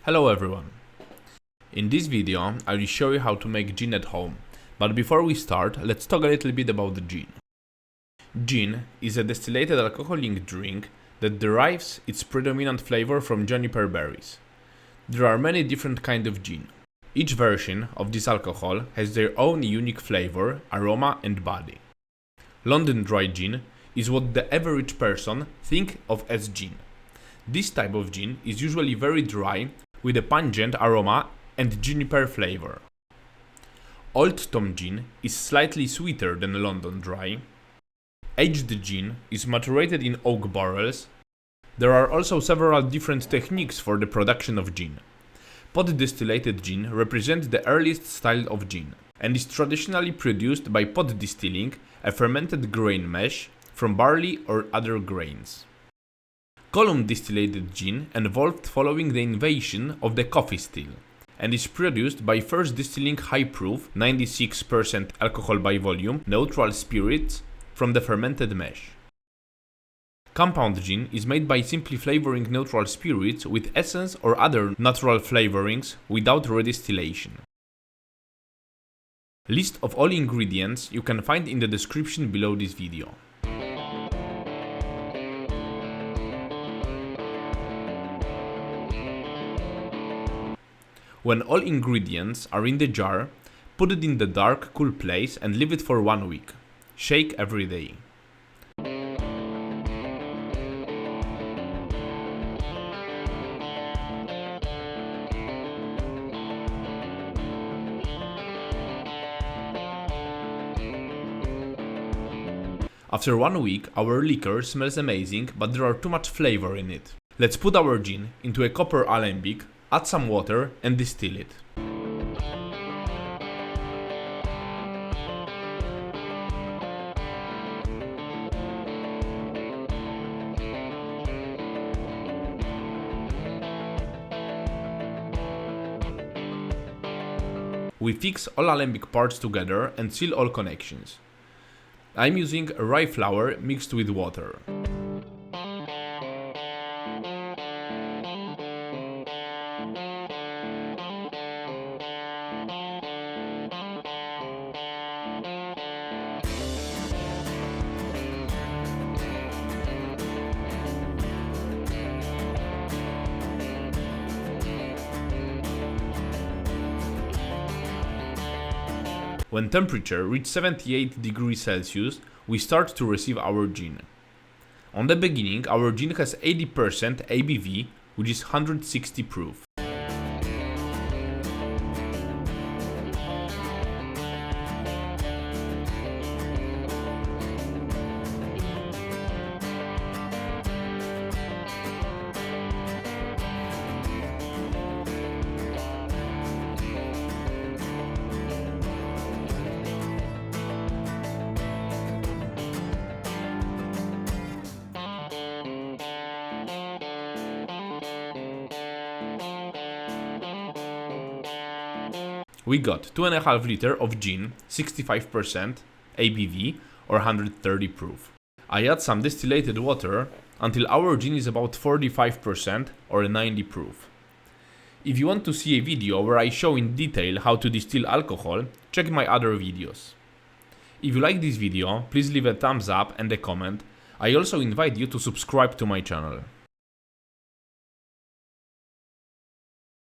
Hello everyone! In this video I will show you how to make gin at home, but before we start, let's talk a little bit about the gin. Gin is a distillated alcoholic drink that derives its predominant flavor from juniper berries. There are many different kinds of gin. Each version of this alcohol has their own unique flavor, aroma and body. London dry gin is what the average person thinks of as gin. This type of gin is usually very dry with a pungent aroma and juniper flavor. Old Tom gin is slightly sweeter than London dry. Aged gin is maturated in oak barrels. There are also several different techniques for the production of gin. Pot distillated gin represents the earliest style of gin and is traditionally produced by pot distilling a fermented grain mash from barley or other grains. Column distillated gin evolved following the invasion of the coffee still and is produced by first distilling high-proof 96% alcohol by volume neutral spirits from the fermented mash. Compound gin is made by simply flavoring neutral spirits with essence or other natural flavorings without redistillation. List of all ingredients you can find in the description below this video. When all ingredients are in the jar, put it in the dark, cool place and leave it for 1 week. Shake every day. After 1 week, our liquor smells amazing, but there are too much flavor in it. Let's put our gin into a copper alembic, add some water and distill it. We fix all alembic parts together and seal all connections. I'm using rye flour mixed with water. When temperature reaches 78 degrees Celsius, we start to receive our gin. On the beginning, our gin has 80% ABV, which is 160 proof. We got 2.5 liters of gin, 65% ABV or 130 proof. I add some distillated water until our gin is about 45% or 90 proof. If you want to see a video where I show in detail how to distill alcohol, check my other videos. If you like this video, please leave a thumbs up and a comment. I also invite you to subscribe to my channel.